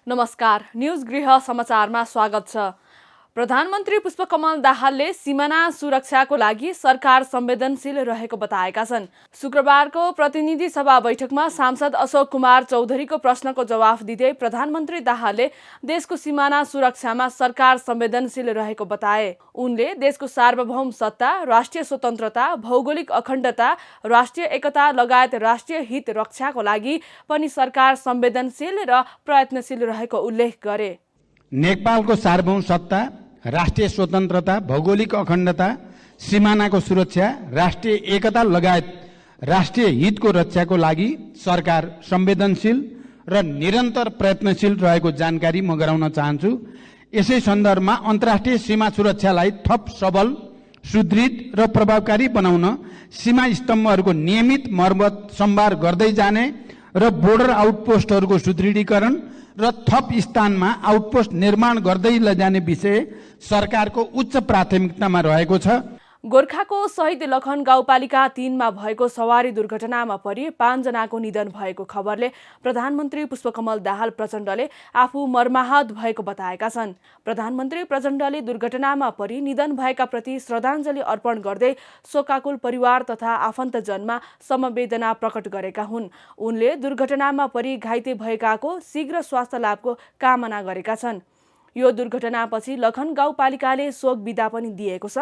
नमस्कार, न्यूज गृह समाचारमा स्वागत छ। प्रधानमन्त्री पुष्पकमल दाहालले सीमाना सुरक्षाको लागि सरकार संवेदनशील रहेको बताएका छन्। शुक्रबारको प्रतिनिधि सभा बैठकमा सांसद अशोक कुमार चौधरीको प्रश्नको जवाफ दिँदै प्रधानमन्त्री दाहालले देशको सीमाना सुरक्षामा सरकार संवेदनशील रहेको बताए। उनले देशको सार्वभौम सत्ता, राष्ट्रिय स्वतन्त्रता, भौगोलिक अखण्डता, राष्ट्रिय एकता लगायत राष्ट्रिय हित रक्षाको लागि पनि सरकार संवेदनशील र प्रयत्नशील रहेको उल्लेख गरे। नेपालको सार्वभौम सत्ता, राष्ट्रिय स्वतन्त्रता, भौगोलिक अखण्डता, सीमानाको सुरक्षा, राष्ट्रिय एकता लगायत राष्ट्रिय हितको रक्षाको लागि सरकार संवेदनशील र निरन्तर प्रयत्नशील रहेको जानकारी म गराउन चाहन्छु। यसै सन्दर्भमा अन्तर्राष्ट्रिय सीमा सुरक्षालाई थप सबल, सुदृढ र प्रभावकारी बनाउन सीमा स्तम्भहरूको नियमित मर्मत सम्भार गर्दै जाने र बोर्डर आउटपोस्टहरूको सुदृढीकरण र थप स्थानमा आउटपोस्ट निर्माण गर्दै लैजाने विषय सरकारको उच्च प्राथमिकतामा रहेको छ। गोर्खाको शहीद लखन गाउँपालिका 3 मा भएको सवारी दुर्घटनामा परि 5 जनाको निधन भएको खबरले प्रधानमन्त्री पुष्पकमल दाहाल प्रचण्डले आफू मर्माहत भएको बताएका छन्। प्रधानमन्त्री प्रचण्डले दुर्घटनामा परि निधन भएका प्रति श्रद्धाञ्जली अर्पण गर्दै शोकाकुल परिवार तथा आफन्तजनमा समवेदना प्रकट गरेका हुन्। उनले दुर्घटनामा परि घाइते भएकाको शीघ्र स्वास्थ्य लाभको कामना गरेका छन्। यो दुर्घटनापछि लखन गाउँपालिकाले शोक बिदा पनि दिएको छ।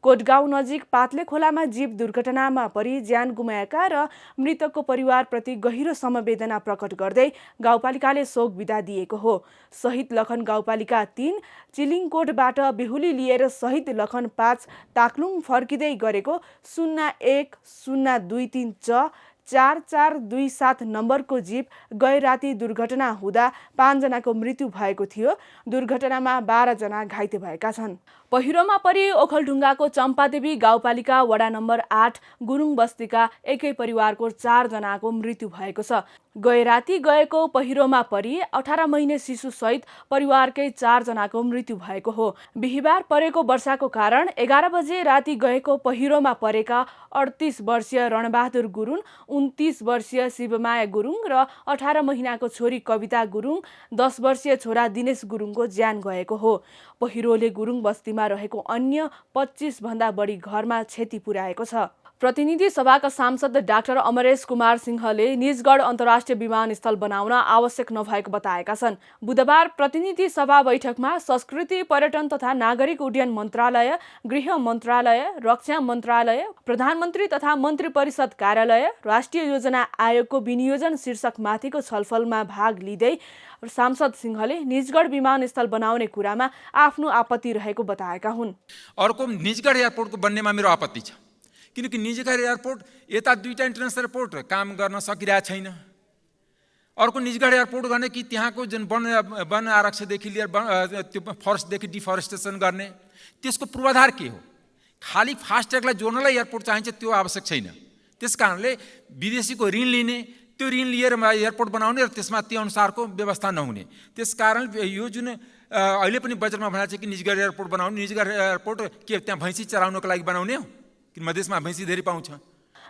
कोटगाउँ नजिक पातले खोलामा जीप दुर्घटनामा परि ज्यान गुमाएका र मृतकको परिवारप्रति गहिरो समवेदना प्रकट गर्दै गाउँपालिकाले शोक बिदा दिएको हो। शहीद लखन गाउँपालिका 3 चिलिङकोटबाट बेहुली लिएर शहीद लखन 5 ताक्लुङ फर्किँदै गरेको 010234 4427 नम्बरको जीप गए राति दुर्घटना हुँदा 5 जनाको मृत्यु भएको थियो। दुर्घटनामा 12 जना घाइते भएका छन्। पहिरोमा परि ओखलढुङ्गाको चम्पादेवी गाउँपालिका वडा नम्बर 8 गुरुङ बस्तीका एकै परिवारको 4 जनाको मृत्यु भएको छ। गए राति गएको पहिरोमा परि 18 महिने शिशु सहित परिवारकै 4 जनाको मृत्यु भएको हो। बिहिबार परेको वर्षाको कारण 11 बजे राति गएको पहिरोमा परेका 38 वर्षीय रणबहादुर गुरुङ, 29 वर्षीय शिवमाया गुरुङ र 18 महिनाको छोरी कविता गुरुङ, 10 वर्षीय छोरा दिनेश गुरुङको ज्यान गएको हो। पहिरोले गुरुङ बस्तीमा रहेको अन्य 25 भन्दा बढी घरमा क्षति पुर्याएको छ। प्रतिनिधि सभाका सांसद डाक्टर अमरेश कुमार सिंहले निजगढ अन्तर्राष्ट्रिय विमानस्थल बनाउन आवश्यक नभएको बताएका छन्। बुधबार प्रतिनिधि सभा बैठकमा संस्कृति, पर्यटन तथा नागरिक उड्डयन मन्त्रालय, गृह मन्त्रालय, रक्षा मन्त्रालय, प्रधानमन्त्री तथा मन्त्री परिषद कार्यालय, राष्ट्रिय योजना आयोगको विनियोजन शीर्षक माथिको छलफलमा भाग लिँदै सांसद सिंहले निजगढ विमानस्थल बनाउने कुरामा आफ्नो आपत्ति रहेको बताएका हुन्। अर्को निजगढ एयरपोर्टको बन्नेमा मेरो आपत्ति छ, किनकि निजगढ एयरपोर्ट यता 2टा इन्टरनेसनल एयरपोर्ट काम गर्न सकिरहेको छैन। अर्को निजगढ एयरपोर्ट गर्ने कि त्यहाँको जुन वन आरक्षणदेखि लिएर त्यो फरेस्टदेखि डिफरेस्टेसन गर्ने, त्यसको पूर्वाधार के हो? खाली फास्ट ट्र्याकलाई जोड्नलाई एयरपोर्ट चाहिन्छ, त्यो आवश्यक छैन। त्यस कारणले विदेशीको ऋण लिने, त्यो ऋण लिएर एयरपोर्ट बनाउने र त्यसमा त्यो अनुसारको व्यवस्था नहुने। त्यस कारण यो जुन अहिले पनि बजेटमा भनेको छ कि निजगढ एयरपोर्ट बनाउने, निजगढ एयरपोर्ट के त्यहाँ भैँसी चराउनको लागि बनाउने हो कि मधेसमा भैँसी धेरै पाउँछ?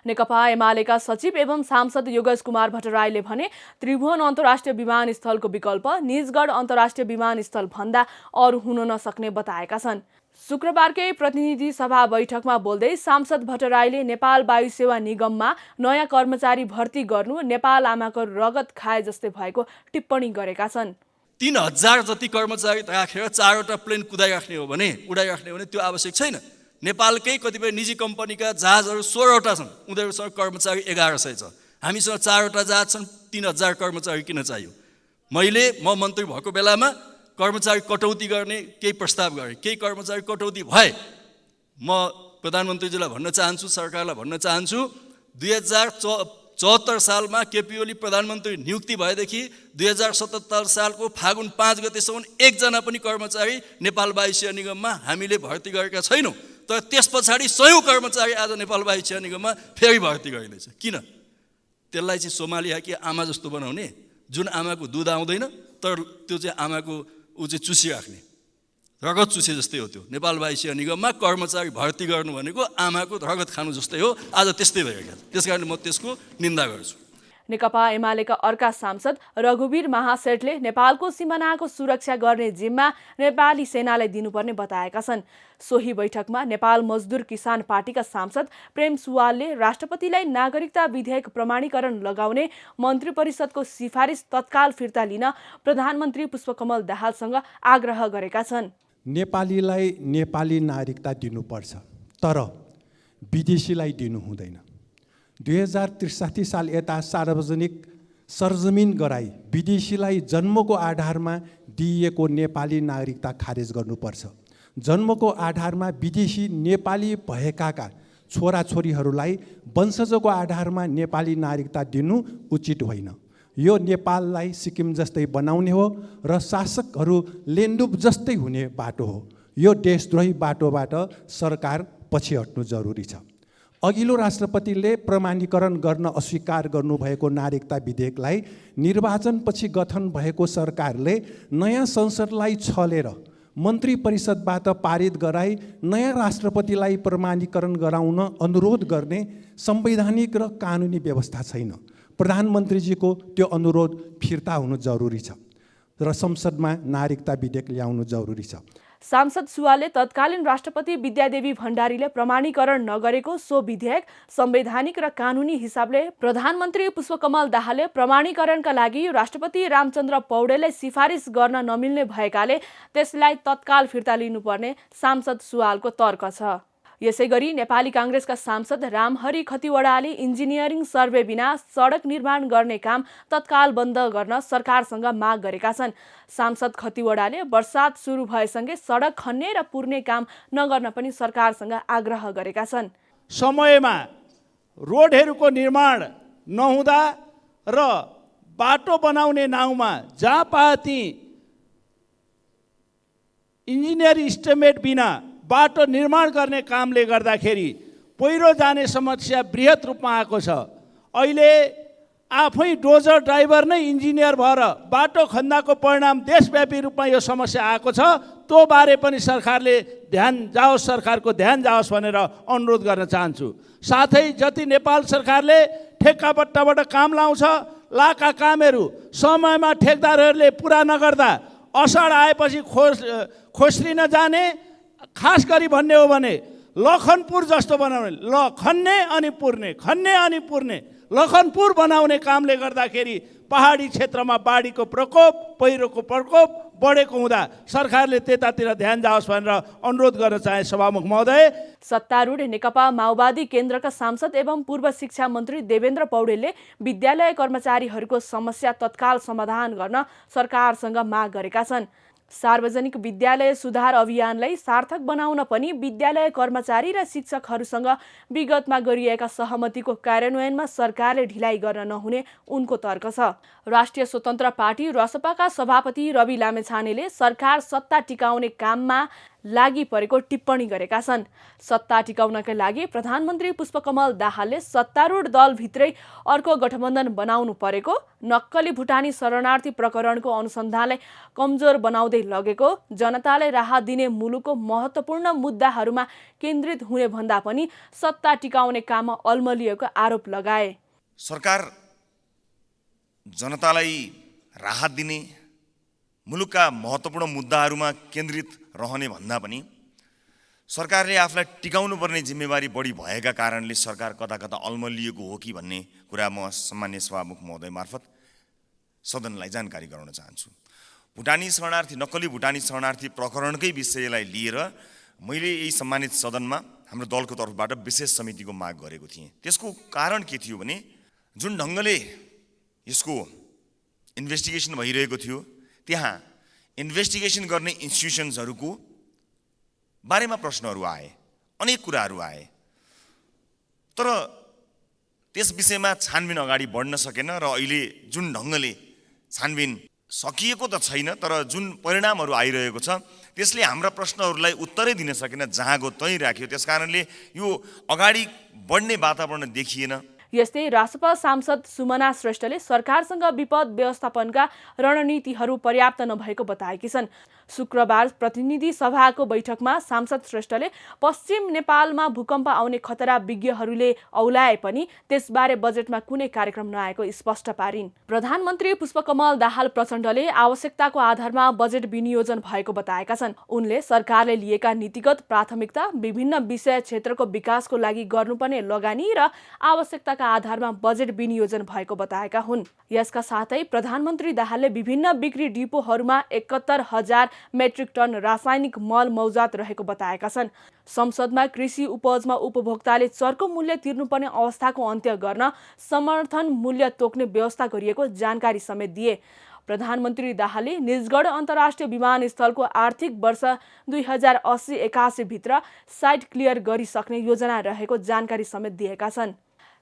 नेकपा एमालेका सचिव एवं सांसद योगेश कुमार भट्टराईले भने त्रिभुवन अन्तर्राष्ट्रिय विमानस्थलको विकल्प निजगढ अन्तर्राष्ट्रिय विमानस्थल भन्दा अरू हुन नसक्ने बताएका छन्। शुक्रबारकै प्रतिनिधि सभा बैठकमा बोल्दै सांसद भट्टराईले नेपाल वायु सेवा निगममा नयाँ कर्मचारी भर्ती गर्नु नेपाल आमाको रगत खाए जस्तै भएको टिप्पणी गरेका छन्। 3000 जति कर्मचारी राखेर 4वटा प्लेन कुदाइराख्ने हो भने, उडाइराख्ने हो भने त्यो आवश्यक छैन। नेपालकै कतिपय निजी कम्पनीका जहाजहरू 16वटा छन्, उनीहरूसँग कर्मचारी 1100 छ। हामीसँग 4वटा जहाज छन्, 3000 कर्मचारी किन चाहियो? म मन्त्री भएको बेलामा कर्मचारी कटौती गर्ने केही प्रस्ताव गरेँ। केही कर्मचारी कटौती भए। म प्रधानमन्त्रीजीलाई भन्न चाहन्छु, सरकारलाई भन्न चाहन्छु, 2074 सालमा केपी ओली प्रधानमन्त्री नियुक्ति भएदेखि 2077 सालको फागुन 5 गतेसम्म एकजना पनि कर्मचारी नेपाल वायु सेवा निगममा हामीले भर्ती गरेका छैनौँ। तर त्यस पछाडि 100 कर्मचारी आज नेपाल वायु सेवा निगममा फेरि भर्ती गरिँदैछ। किन? त्यसलाई चाहिँ सोमालिया कि आमा जस्तो बनाउने, जुन आमाको दुध आउँदैन तर त्यो चाहिँ आमाको चुसिराख्ने, रगत चुसे जस्तै हो। त्यो नेपाल वायु सेवा निगममा कर्मचारी भर्ती गर्नु भनेको आमाको रगत खानु जस्तै हो। आज त्यस्तै भइरहेको छ। त्यसकारण म त्यसको निन्दा गर्छु। नेकपा एमालेका अर्का सांसद रघुवीर महासेठले नेपालको सिमानाको सुरक्षा गर्ने जिम्मा नेपाली सेनालाई दिनुपर्ने बताएका छन्। सोही बैठकमा नेपाल मजदुर किसान पार्टीका सांसद प्रेम सुवालले राष्ट्रपतिलाई नागरिकता विधेयक प्रमाणीकरण लगाउने मन्त्री परिषदको सिफारिस तत्काल फिर्ता लिन प्रधानमन्त्री पुष्पकमल दाहालसँग आग्रह गरेका छन्। नेपालीलाई नेपाली नागरिकता दिनुपर्छ, तर विदेशीलाई दिनु हुँदैन। 2063 साल यता सार्वजनिक सरजमिन गराई विदेशीलाई जन्मको आधारमा दिइएको नेपाली नागरिकता खारेज गर्नुपर्छ। जन्मको आधारमा विदेशी नेपाली भएकाका छोराछोरीहरूलाई वंशजको आधारमा नेपाली नागरिकता दिनु उचित होइन। यो नेपाललाई सिक्किम जस्तै बनाउने हो र शासकहरू लेन्डुप जस्तै हुने बाटो हो। यो देशद्रोही बाटोबाट सरकार पछि हट्नु जरुरी छ। अघिल्लो राष्ट्रपतिले प्रमाणीकरण गर्न अस्वीकार गर्नुभएको नागरिकता विधेयकलाई निर्वाचनपछि गठन भएको सरकारले नयाँ संसदलाई छलेर मन्त्री परिषदबाट पारित गराई नयाँ राष्ट्रपतिलाई प्रमाणीकरण गराउन अनुरोध गर्ने संवैधानिक र कानुनी व्यवस्था छैन। प्रधानमन्त्रीजीको त्यो अनुरोध फिर्ता हुनु जरुरी छ र संसदमा नागरिकता विधेयक ल्याउनु जरुरी छ। सांसद सुवालले तत्कालीन राष्ट्रपति विद्यादेवी भण्डारीले प्रमाणीकरण नगरेको सो विधेयक संवैधानिक र कानुनी हिसाबले प्रधानमन्त्री पुष्पकमल दाहालले प्रमाणीकरणका लागि राष्ट्रपति रामचन्द्र पौडेललाई सिफारिस गर्न नमिल्ने भएकाले त्यसलाई तत्काल फिर्ता लिनुपर्ने सांसद सुवालको तर्क छ। यसैगरी नेपाली कांग्रेसका सांसद रामहरि खतिवडाले इन्जिनियरिङ सर्वे बिना सडक निर्माण गर्ने काम तत्काल बन्द गर्न सरकारसँग माग गरेका छन्। सांसद खतिवडाले वर्षात सुरु भएसँगै सडक खन्ने र पुर्ने काम नगर्न पनि सरकारसँग आग्रह गरेका छन्। समयमा रोडहरूको निर्माण नहुँदा र बाटो बनाउने नाउँमा जहाँ पाए त्यहीँ इन्जिनियर इस्टिमेट बिना बाटो निर्माण गर्ने कामले गर्दाखेरि पहिरो जाने समस्या बृहत रूपमा आएको छ। अहिले आफै डोजर ड्राइभर नै इन्जिनियर भएर बाटो खन्दाको परिणाम देशव्यापी रूपमा यो समस्या आएको छ। त्यो बारे पनि सरकारले सरकारको ध्यान जाओस् भनेर अनुरोध गर्न चाहन्छु। साथै जति नेपाल सरकारले ठेक्कापट्टाबाट काम लाउँछ, लाका कामहरू समयमा ठेकदारहरूले पुरा नगर्दा असाढ आएपछि खोस्रिन जाने, खास गरी भन्ने हो भने लखनपुर जस्तो बनाउने, खन्ने अनि पुर्ने, खन्ने अनि पुर्ने, लखनपुर बनाउने कामले गर्दाखेरि पहाडी क्षेत्रमा बाढीको प्रकोप, पहिरोको प्रकोप बढेको हुँदा सरकारले त्यतातिर ध्यान जाओस् भनेर अनुरोध गर्न चाहे सभामुख महोदय। सत्तारूढ नेकपा माओवादी केन्द्रका सांसद एवं पूर्व शिक्षा मन्त्री देवेन्द्र पौडेलले विद्यालय कर्मचारीहरूको समस्या तत्काल समाधान गर्न सरकारसँग माग गरेका छन्। सार्वजनिक विद्यालय सुधार अभियानलाई सार्थक बनाउन पनि विद्यालय कर्मचारी र शिक्षकहरूसँग विगतमा गरिएका सहमतिको कार्यान्वयनमा सरकारले ढिलाइ गर्न नहुने उनको तर्क छ। राष्ट्रिय स्वतन्त्र पार्टी रासपाका सभापति रवि लामेछानेले सरकार सत्ता टिकाउने काममा लागि परेको टिप्पणी गरेका छन्। सत्ता टिकाउनका लागि प्रधानमन्त्री पुष्पकमल दाहालले सत्तारूढ दलभित्रै अर्को गठबन्धन बनाउनु परेको, नक्कली भुटानी शरणार्थी प्रकरणको अनुसन्धानलाई कमजोर बनाउँदै लगेको, जनतालाई राहत दिने मुलुकको महत्त्वपूर्ण मुद्दाहरूमा केन्द्रित हुने भन्दा पनि सत्ता टिकाउने काममा अल्मलिएको आरोप लगाए। सरकार जनतालाई राहत दिने, मुलुकका महत्त्वपूर्ण मुद्दाहरूमा केन्द्रित रहने भन्दा पनि सरकारले आफूलाई टिकाउनु पर्ने जिम्मेवारी बढी भएका कारणले सरकार कता कता अल्मलिएको हो कि भन्ने कुरा म सम्मान्य सभामुख महोदय मार्फत सदनलाई जानकारी गराउन चाहन्छु। भुटानी शरणार्थी, नक्कली भुटानी शरणार्थी प्रकरणकै विषयलाई लिएर मैले यही सम्मानित सदनमा हाम्रो दलको तर्फबाट विशेष समितिको माग गरेको थिएँ। त्यसको कारण के थियो भने जुन ढङ्गले यसको इन्भेस्टिगेसन भइरहेको थियो त्यहाँ इन्भेस्टिगेसन गर्ने इन्स्टिट्युसन्सहरूको बारेमा प्रश्नहरू आए, अनेक कुराहरू आए, तर त्यस विषयमा छानबिन अगाडि बढ्न सकेन र अहिले जुन ढङ्गले छानबिन सकिएको त छैन तर जुन परिणामहरू आइरहेको छ त्यसले हाम्रा प्रश्नहरूलाई उत्तरै दिन सकेन, जहाँको त्यहीँ राख्यो। त्यसकारणले यो अगाडि बढ्ने वातावरण देखिएन। यस्तै रासपा सांसद सुमना श्रेष्ठले सरकारसँग विपद व्यवस्थापनका रणनीतिहरू पर्याप्त नभएको बताएकी छन्। शुक्रबार प्रतिनिधि सभाको बैठकमा सांसद श्रेष्ठले पश्चिम नेपालमा भूकम्प आउने खतरा विज्ञहरूले औलाए पनि त्यसबारे बजेटमा कुनै कार्यक्रम नआएको स्पष्ट पारिन्। प्रधानमन्त्री पुष्पकमल दाहाल प्रचण्डले आवश्यकताको आधारमा बजेट विनियोजन भएको बताएका छन्। उनले सरकारले लिएका नीतिगत प्राथमिकता, विभिन्न विषय क्षेत्रको विकासको लागि गर्नुपर्ने लगानी र आवश्यकताका आधारमा बजेट विनियोजन भएको बताएका हुन्। यसका साथै प्रधानमन्त्री दाहालले विभिन्न बिक्री डिपोहरूमा 71,000 मेट्रिक टन रासायनिक मल मौजात रहेको बताएका छन्। संसदमा कृषि उपजमा उपभोक्ताले चर्को मूल्य तिर्नुपर्ने अवस्थाको अन्त्य गर्न समर्थन मूल्य तोक्ने व्यवस्था गरिएको जानकारी समेत दिए। प्रधानमन्त्री दाहालले निजगढ अन्तर्राष्ट्रिय विमानस्थलको आर्थिक वर्ष 2080-81 भित्र साइट क्लियर गरिसक्ने योजना रहेको जानकारी समेत दिएका छन्।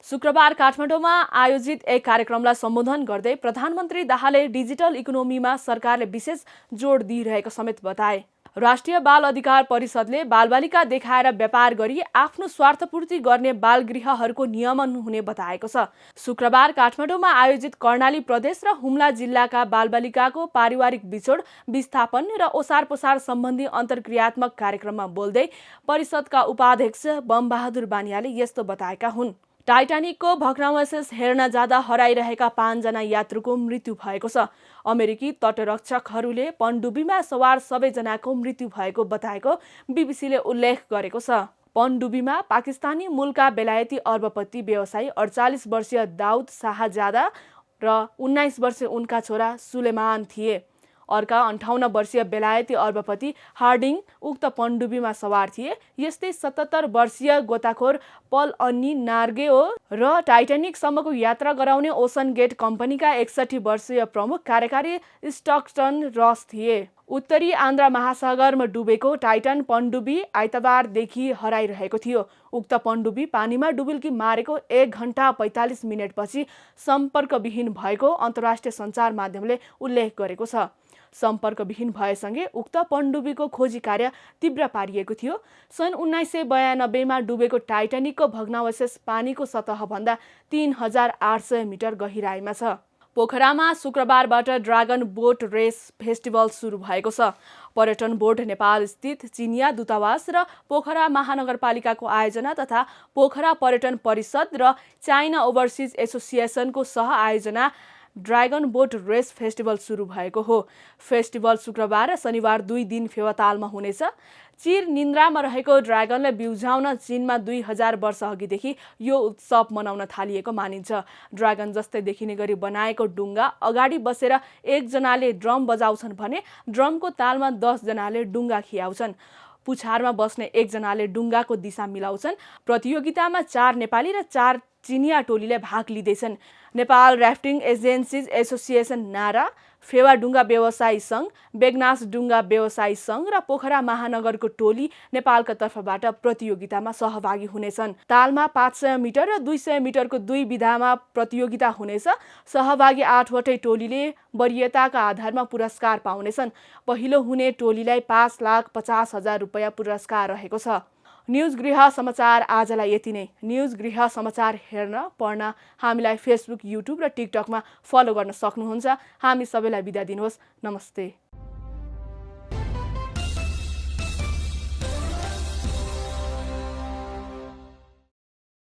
शुक्रबार काठमाडौँमा आयोजित एक कार्यक्रमलाई सम्बोधन गर्दै प्रधानमन्त्री दाहालले डिजिटल इकोनोमीमा सरकारले विशेष जोड दिइरहेको समेत बताए। राष्ट्रिय बाल अधिकार परिषदले बालबालिका देखाएर व्यापार गरी आफ्नो स्वार्थपूर्ति गर्ने बालगृहहरूको नियमन हुने बताएको छ। शुक्रबार काठमाडौँमा आयोजित कर्णाली प्रदेश र हुम्ला जिल्लाका बालबालिकाको पारिवारिक बिछोड, विस्थापन र ओसार पोसार सम्बन्धी अन्तर्क्रियात्मक कार्यक्रममा बोल्दै परिषदका उपाध्यक्ष बमबहादुर बानियाले यस्तो बताएका हुन्। टाइटानिकको भग्नावशेष हेर्न जाँदा हराइरहेका 5 जना यात्रुको मृत्यु भएको छ। अमेरिकी तटरक्षकहरूले पनडुब्बीमा सवार सबैजनाको मृत्यु भएको बताएको बीबीसीले उल्लेख गरेको छ। पनडुब्बीमा पाकिस्तानी मूलका बेलायती अर्बपति व्यवसायी 48 वर्षीय दाउद शाहजादा र 19 वर्षीय उनका छोरा सुलेमान थिए। अर्का 58 वर्षीय बेलायती अर्बपति हार्डिङ उक्त पनडुब्बीमा सवार थिए। यस्तै 77 वर्षीय गोताखोर पल अन्नी नार्गेओ र टाइटानिकसम्मको यात्रा गराउने ओसन गेट कम्पनीका 61 वर्षीय प्रमुख कार्यकारी स्टकटन रस थिए। उत्तरी आन्ध्र महासागरमा डुबेको टाइटन पनडुब्बी आइतबारदेखि हराइरहेको थियो। उक्त पनडुब्बी पानीमा डुबुल्की मारेको 1 घण्टा 45 मिनटपछि सम्पर्कविहीन भएको अन्तर्राष्ट्रिय सञ्चार माध्यमले उल्लेख गरेको छ। सम्पर्कविहीन भएसँगै उक्त पनडुब्बीको खोजी कार्य तीव्र पारिएको थियो। सन् 1992मा डुबेको टाइटानिकको भग्नावशेष पानीको सतहभन्दा 3800 मिटर गहिराइमा छ। पोखरामा शुक्रबारबाट ड्रागन बोट रेस फेस्टिभल सुरु भएको छ। पर्यटन बोर्ड नेपाल स्थित चिनिया दूतावास र पोखरा महानगरपालिकाको आयोजना तथा पोखरा पर्यटन परिषद र चाइना ओभरसिज एसोसिएसनको सह आयोजना ड्रागन बोट रेस फेस्टिभल सुरु भएको हो। फेस्टिभल शुक्रबार र शनिबार 2 दिन फेवातालमा हुनेछ। चिर निन्द्रामा रहेको ड्रागनलाई बिउझाउन चीनमा 2000 वर्ष अघिदेखि यो उत्सव मनाउन थालिएको मानिन्छ। ड्रागन जस्तै देखिने गरी बनाएको डुङ्गा अगाडि बसेर 1 जनाले ड्रम बजाउँछन् भने ड्रमको तालमा 10 जनाले डुङ्गा खियाउँछन्। पुछारमा बस्ने 1 जनाले डुङ्गाको दिशा मिलाउँछन्। प्रतियोगितामा 4 नेपाली र 4 चिनिया टोलीले भाग लिँदैछन्। नेपाल राफ्टिङ एजेन्सिज एसोसिएसन नारा, फेवा डुङ्गा व्यवसायी सङ्घ, बेगनास डुङ्गा व्यवसायी सङ्घ र पोखरा महानगरको टोली नेपालका तर्फबाट प्रतियोगितामा सहभागी हुनेछन्। तालमा 500 मिटर र 200 मिटरको 2 विधामा प्रतियोगिता हुनेछ। सहभागी 8वटै टोलीले वरियताका आधारमा पुरस्कार पाउनेछन्। पहिलो हुने टोलीलाई 5,50,000 रुपैयाँ पुरस्कार रहेको छ। न्युज गृह समाचार आजलाई यति नै। न्युज गृह समाचार हेर्न, पढ्न हामीलाई फेसबुक, युट्युब र टिकटकमा फलो गर्न सक्नुहुन्छ। हामी सबैलाई बिदा दिनुहोस्। नमस्ते।